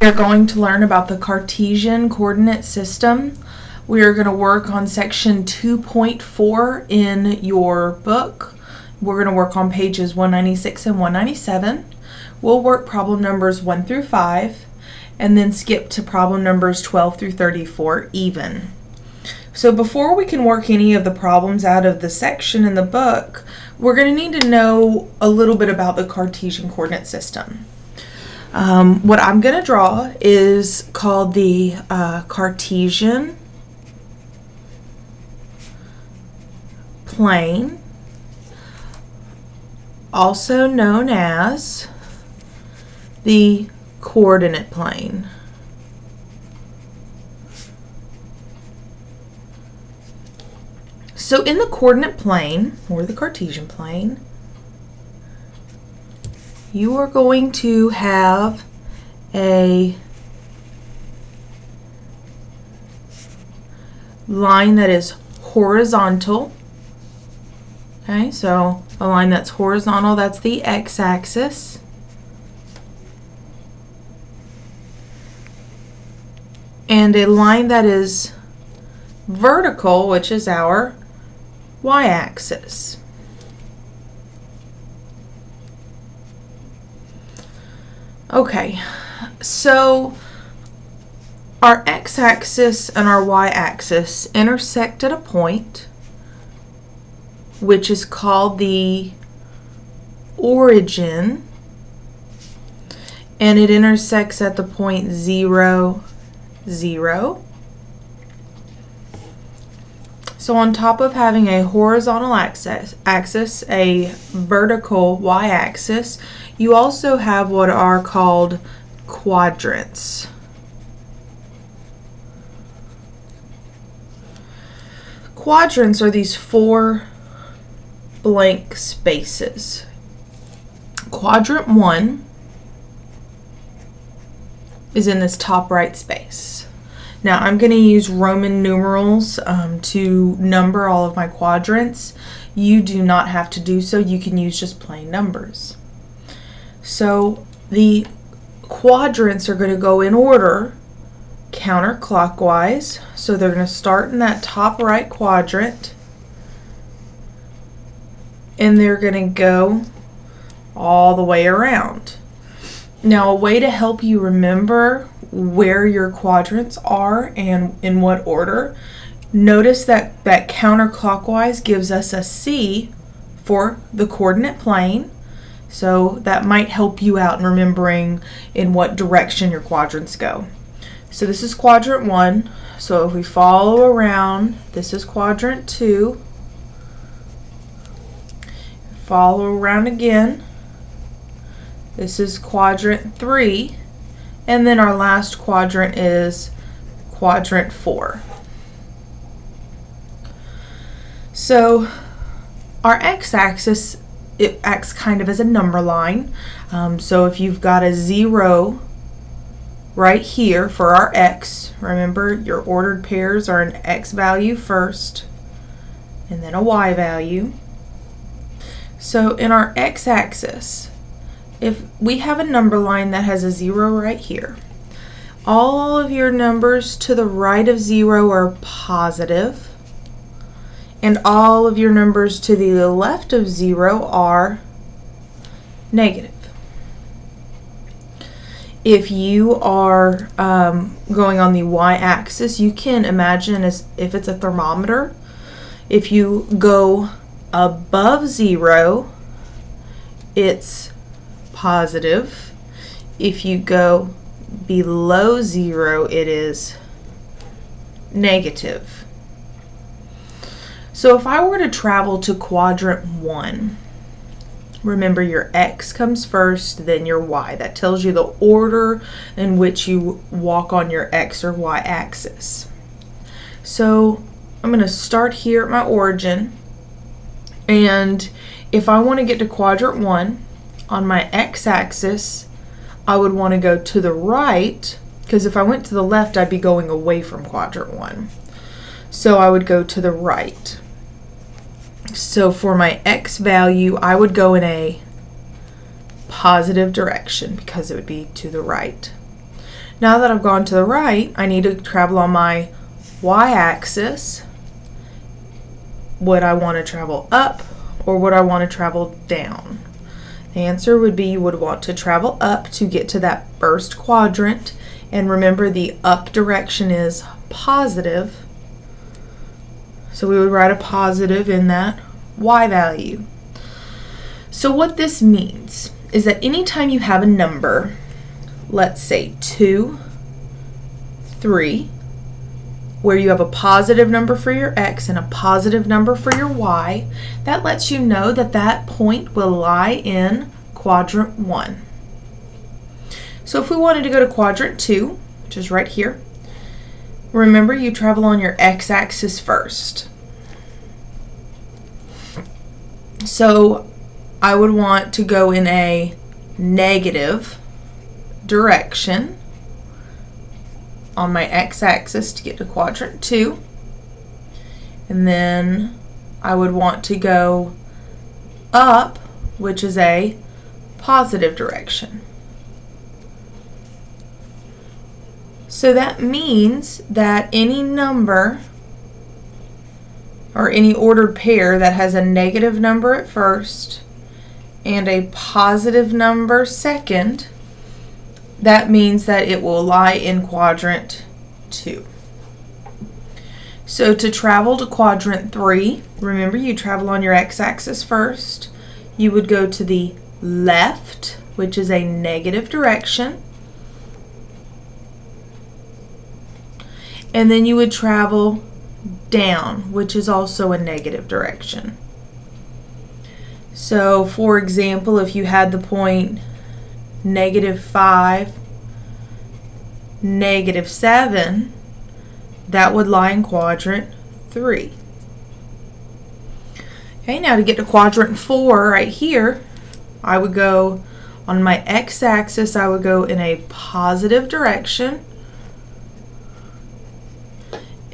We are going to learn about the Cartesian coordinate system. We are going to work on section 2.4 in your book. We're going to work on pages 196 and 197. We'll work problem numbers 1 through 5 and then skip to problem numbers 12 through 34 even. So before we can work any of the problems out of the section in the book, we're going to need to know a little bit about the Cartesian coordinate system. What I'm going to draw is called the Cartesian plane, also known as the coordinate plane. So in the coordinate plane, or the Cartesian plane, you are going to have a line that is horizontal. Okay, so a line that's horizontal, that's the x-axis. And a line that is vertical, which is our y-axis. Okay, so our x-axis and our y-axis intersect at a point, which is called the origin, and it intersects at the point 0, 0. So on top of having a horizontal axis, a vertical y-axis, you also have what are called quadrants. Quadrants are these 4 blank spaces. Quadrant 1 is in this top right space. Now I'm going to use Roman numerals to number all of my quadrants. You do not have to do so. You can use just plain numbers. So the quadrants are going to go in order counterclockwise. So they're going to start in that top right quadrant and they're going to go all the way around. Now a way to help you remember where your quadrants are and in what order, notice that counterclockwise gives us a C for the coordinate plane. So that might help you out in remembering in what direction your quadrants go. So this is quadrant 1. So if we follow around, this is quadrant 2. Follow around again. This is quadrant 3. And then our last quadrant is quadrant 4. So our x-axis, it acts kind of as a number line. So if you've got a 0 right here for our x, remember your ordered pairs are an x value first and then a y value. So in our x-axis, if we have a number line that has a 0 right here, all of your numbers to the right of 0 are positive, and all of your numbers to the left of 0 are negative. If you are going on the y-axis, you can imagine as if it's a thermometer. If you go above 0, it's positive. If you go below 0, it is negative. So if I were to travel to quadrant 1, remember your x comes first, then your y. That tells you the order in which you walk on your x or y axis. So I'm going to start here at my origin, and if I want to get to quadrant 1 on my x-axis, I would want to go to the right, because if I went to the left, I'd be going away from quadrant 1. So I would go to the right. So for my x value, I would go in a positive direction because it would be to the right. Now that I've gone to the right, I need to travel on my y-axis. Would I want to travel up or would I want to travel down? The answer would be you would want to travel up to get to that first quadrant. And remember, the up direction is positive. So we would write a positive in that y value. So what this means is that anytime you have a number, let's say 2, 3, where you have a positive number for your x and a positive number for your y, that lets you know that that point will lie in quadrant 1. So if we wanted to go to quadrant 2, which is right here, remember you travel on your x-axis first. So I would want to go in a negative direction on my x-axis to get to quadrant 2, and then I would want to go up, which is a positive direction. So that means that any number or any ordered pair that has a negative number at first and a positive number second, that means that it will lie in quadrant 2. So to travel to quadrant 3, remember you travel on your x-axis first. You would go to the left, which is a negative direction. And then you would travel down, which is also a negative direction. So for example, if you had the point -5, -7, that would lie in quadrant 3. Okay, now to get to quadrant 4 right here, I would go on my x-axis, I would go in a positive direction,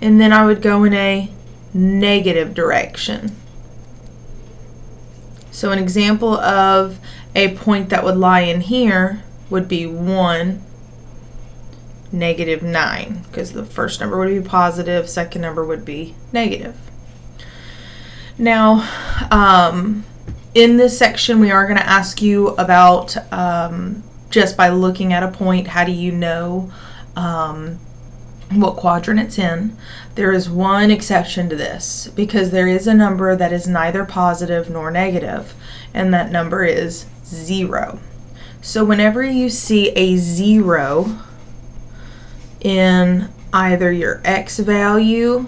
and then I would go in a negative direction. So an example of a point that would lie in here would be 1, -9, because the first number would be positive, second number would be negative. Now, in this section, we are going to ask you about, just by looking at a point, how do you know what quadrant it's in? There is one exception to this, because there is a number that is neither positive nor negative, and that number is 0. So whenever you see a 0 in either your x value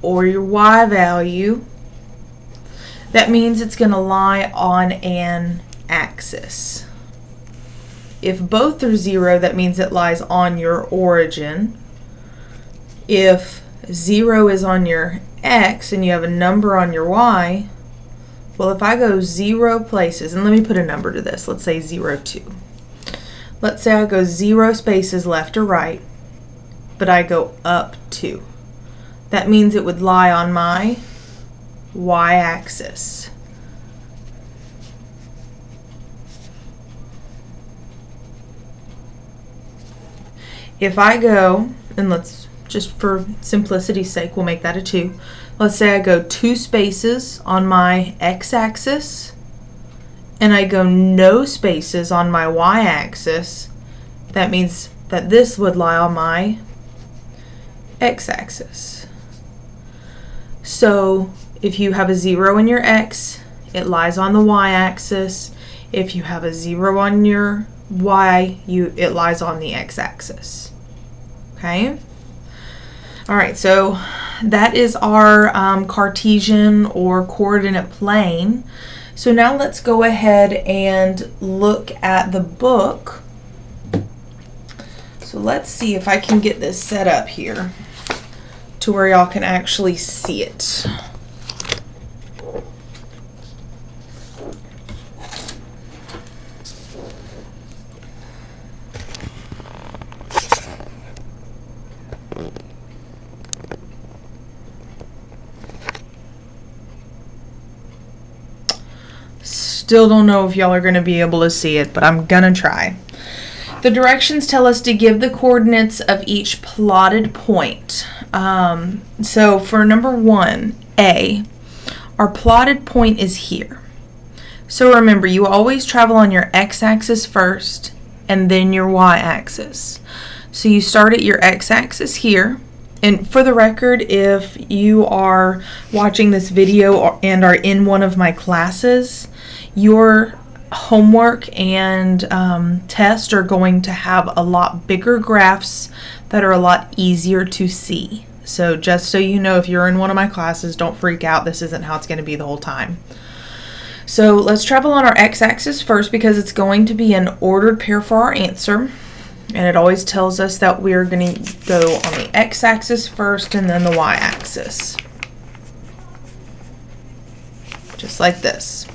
or your y value, that means it's going to lie on an axis. If both are 0, that means it lies on your origin. If 0 is on your x and you have a number on your y, well, if I go 0 places, and let me put a number to this, let's say 0, 2. Let's say I go 0 spaces left or right, but I go up 2. That means it would lie on my y-axis. If I go, and let's just for simplicity's sake, we'll make that a 2. Let's say I go 2 spaces on my x-axis and I go no spaces on my y-axis. That means that this would lie on my x-axis. So if you have a 0 in your x, it lies on the y-axis. If you have a 0 on your y, it lies on the x-axis. Okay? All right, so that is our Cartesian or coordinate plane. So now let's go ahead and look at the book. So let's see if I can get this set up here to where y'all can actually see it. still don't know if y'all are going to be able to see it, but I'm going to try. The directions tell us to give the coordinates of each plotted point. So for number 1, A, our plotted point is here. So remember, you always travel on your x-axis first and then your y-axis. So you start at your x-axis here. And for the record, if you are watching this video and are in one of my classes, your homework and test are going to have a lot bigger graphs that are a lot easier to see. So just so you know, if you're in one of my classes, don't freak out. This isn't how it's going to be the whole time. So let's travel on our x-axis first because it's going to be an ordered pair for our answer. And it always tells us that we're going to go on the x-axis first and then the y-axis. Just like this.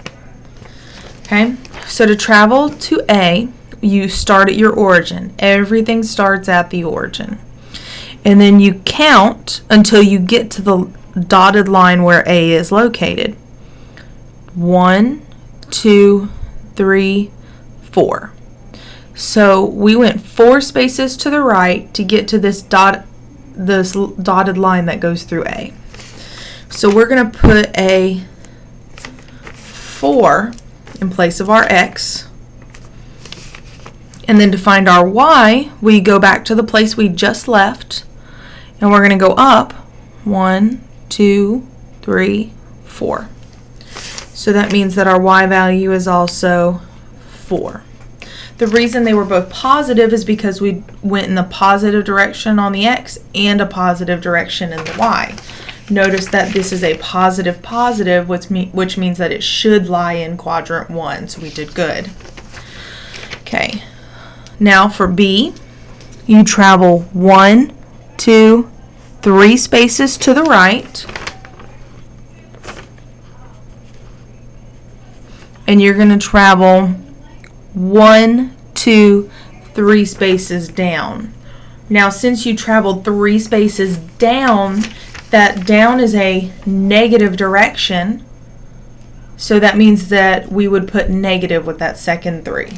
Okay, so to travel to A, you start at your origin. Everything starts at the origin. And then you count until you get to the dotted line where A is located. 1, 2, 3, 4. So we went 4 spaces to the right to get to this dotted line that goes through A. So we're going to put a 4 in place of our x. And then to find our y, we go back to the place we just left. And we're going to go up 1, 2, 3, 4. So that means that our y value is also 4. The reason they were both positive is because we went in the positive direction on the x and a positive direction in the y. Notice that this is a positive positive, which means that it should lie in quadrant 1, so we did good. Okay, now for B, you travel 1, 2, 3 spaces to the right. And you're going to travel 1, 2, 3 spaces down. Now, since you traveled 3 spaces down, that down is a negative direction. So that means that we would put negative with that second 3.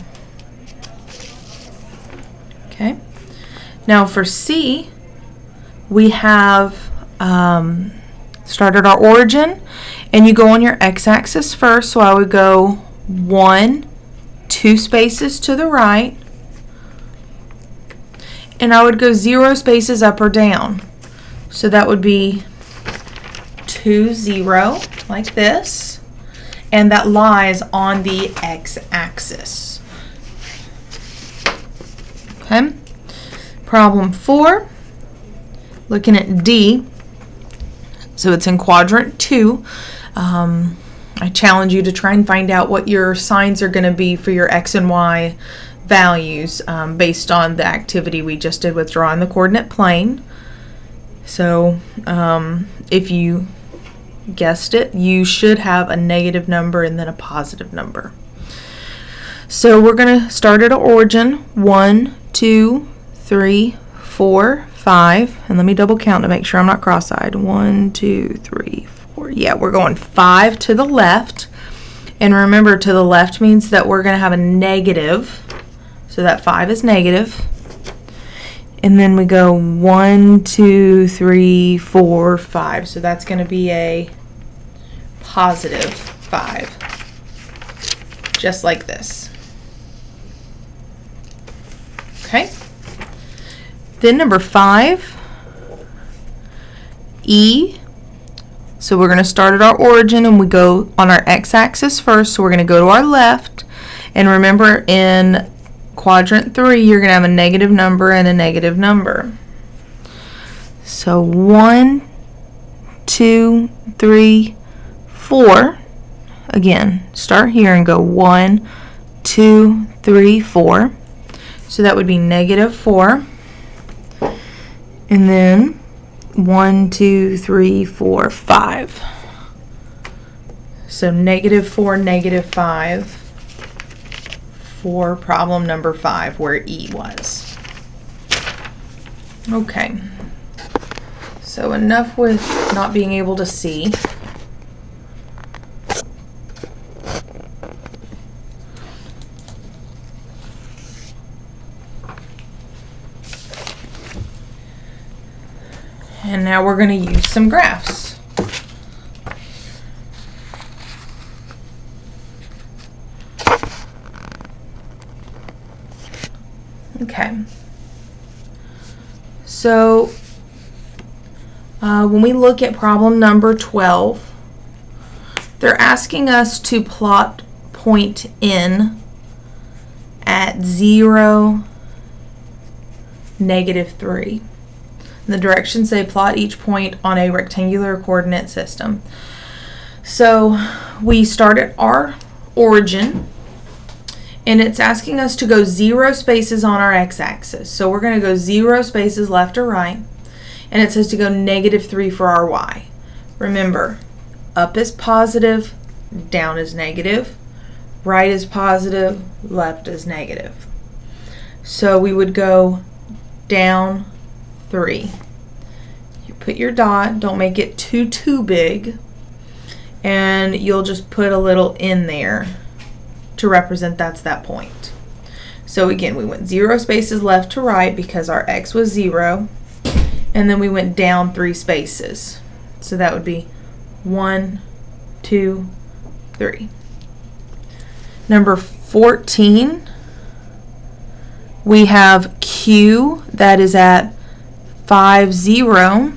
Okay. Now for C, we have started our origin, and you go on your x-axis first. So I would go 1, 2 spaces to the right, and I would go 0 spaces up or down. So that would be 2, 0, like this, and that lies on the x-axis. Okay. Problem 4, looking at D. So it's in quadrant 2. I challenge you to try and find out what your signs are going to be for your x and y values based on the activity we just did with drawing the coordinate plane. So if you guessed it, you should have a negative number and then a positive number. So we're going to start at our origin. 1, 2, 3, 4, 5. And let me double count to make sure I'm not cross-eyed. 1, 2, 3, 4. Yeah, we're going 5 to the left. And remember, to the left means that we're going to have a negative. So that 5 is negative. And then we go 1, 2, 3, 4, 5. So that's going to be a positive 5. Just like this. Okay. Then number 5, E. So we're going to start at our origin and we go on our x-axis first. So we're going to go to our left. And remember, in quadrant 3, you're going to have a negative number and a negative number. So 1, 2, 3, 4. Again, start here and go 1, 2, 3, 4. So that would be negative 4. And then 1, 2, 3, 4, 5. So negative 4, negative 5 for problem number 5, where E was. Okay. So enough with not being able to see. And now we're going to use some graphs. Okay. So when we look at problem number 12, they're asking us to plot point N at 0, -3. The directions say plot each point on a rectangular coordinate system. So we start at our origin, and it's asking us to go 0 spaces on our x-axis. So we're going to go 0 spaces left or right, and it says to go -3 for our y. Remember, up is positive, down is negative, right is positive, left is negative. So we would go down 3. You put your dot, don't make it too big, and you'll just put a little in there to represent that's that point. So again, we went 0 spaces left to right because our x was 0, and then we went down 3 spaces. So that would be 1, 2, 3. Number 14, we have Q that is at 5, 0.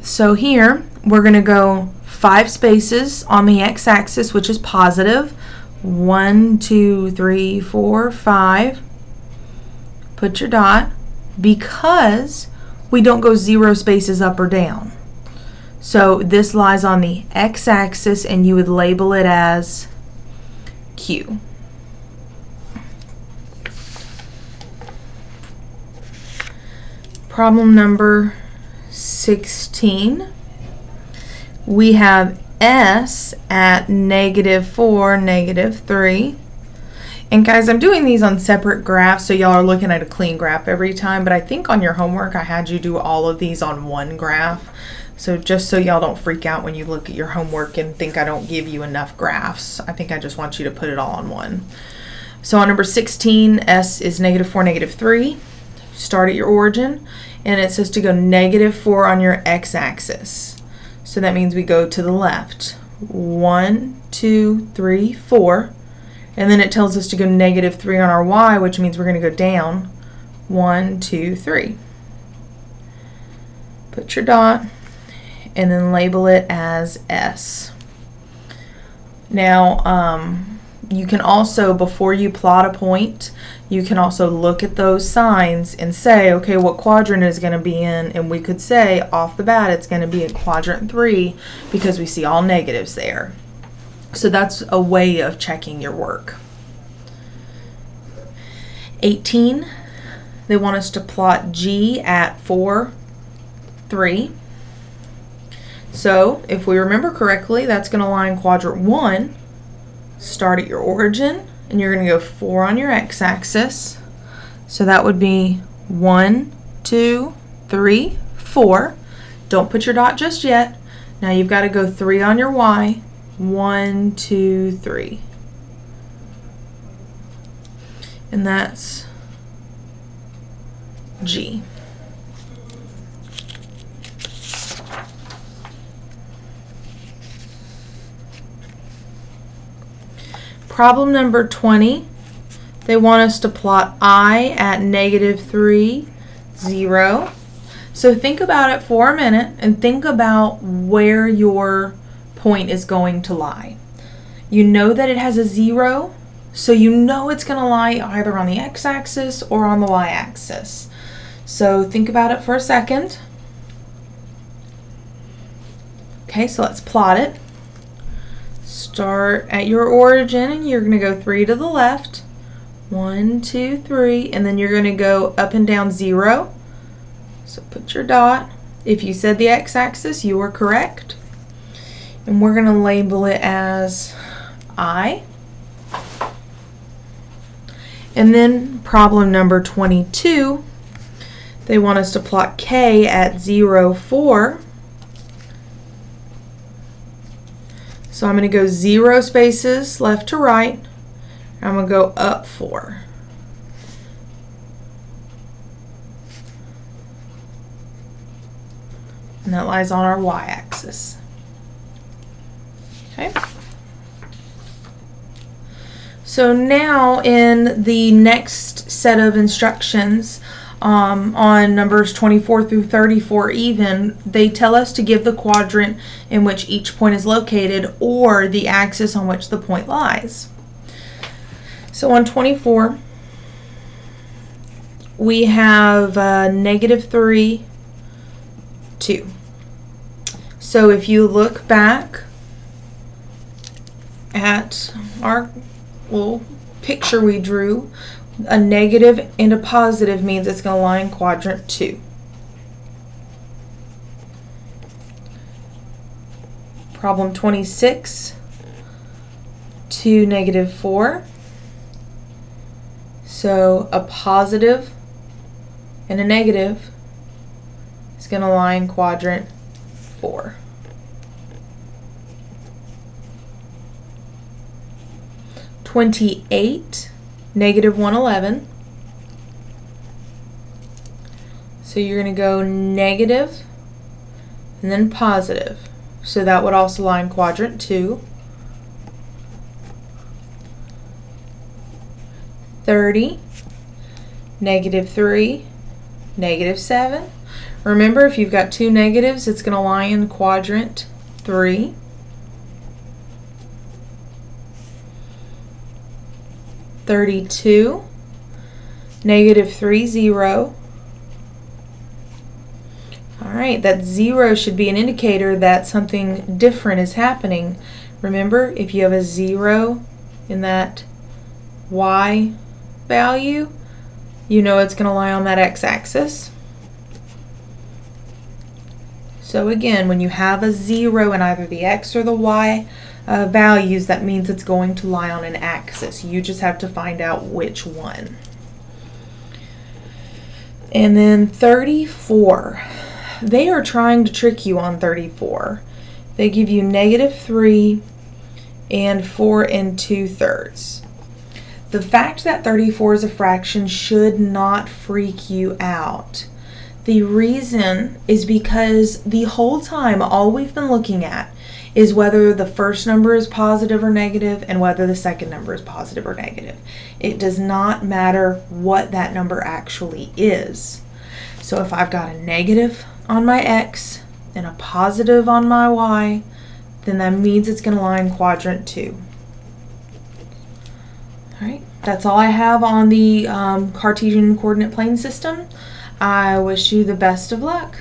So here we're going to go 5 spaces on the x-axis, which is positive. 1, 2, 3, 4, 5. Put your dot, because we don't go 0 spaces up or down. So this lies on the x-axis, and you would label it as Q. Problem number 16. We have S at -4, -3. And guys, I'm doing these on separate graphs, so y'all are looking at a clean graph every time, but I think on your homework I had you do all of these on one graph. So just so y'all don't freak out when you look at your homework and think I don't give you enough graphs, I think I just want you to put it all on one. So on number 16, S is -4, -3. Start at your origin, and it says to go -4 on your x-axis. So that means we go to the left. 1, 2, 3, 4. And then it tells us to go -3 on our y, which means we're going to go down 1, 2, 3. Put your dot, and then label it as S. Now, you can also, before you plot a point, you can also look at those signs and say, okay, what quadrant is going to be in? And we could say off the bat it's going to be in quadrant 3 because we see all negatives there. So that's a way of checking your work. 18, they want us to plot G at 4, 3. So if we remember correctly, that's going to lie in quadrant 1. Start at your origin, and you're going to go 4 on your x-axis. So that would be 1, 2, 3, 4. Don't put your dot just yet. Now you've got to go 3 on your y. 1, 2, 3. And that's G. Problem number 20, they want us to plot I at -3, 0. So think about it for a minute and think about where your point is going to lie. You know that it has a 0, so you know it's going to lie either on the x-axis or on the y-axis. So think about it for a second. Okay, so let's plot it. Start at your origin, and you're going to go 3 to the left. 1, 2, 3, and then you're going to go up and down 0. So put your dot. If you said the x-axis, you are correct. And we're going to label it as I. And then problem number 22, they want us to plot K at 0, 4. So I'm going to go 0 spaces left to right. I'm going to go up 4. and that lies on our y-axis. Okay. So now in the next set of instructions, on numbers 24 through 34 even, they tell us to give the quadrant in which each point is located or the axis on which the point lies. So on 24, we have -3, 2. So if you look back at our little picture we drew, a negative and a positive means it's going to lie in quadrant 2. Problem 26, 2, -4. So a positive and a negative is going to lie in quadrant 4. -28, -111. So you're going to go negative and then positive. So that would also lie in quadrant 2. 30, -3, -7. Remember, if you've got two negatives, it's going to lie in quadrant 3. 32, -3, 0. Alright, that 0 should be an indicator that something different is happening. Remember, if you have a 0 in that y value, you know it's going to lie on that x-axis. So again, when you have a 0 in either the x or the y values, that means it's going to lie on an axis. You just have to find out which one. And then 34. They are trying to trick you on 34. They give you -3 and 4 2/3. The fact that 34 is a fraction should not freak you out. The reason is because the whole time all we've been looking at is whether the first number is positive or negative and whether the second number is positive or negative. It does not matter what that number actually is. So if I've got a negative on my x and a positive on my y, then that means it's going to lie in quadrant 2. Alright, that's all I have on the Cartesian coordinate plane system. I wish you the best of luck.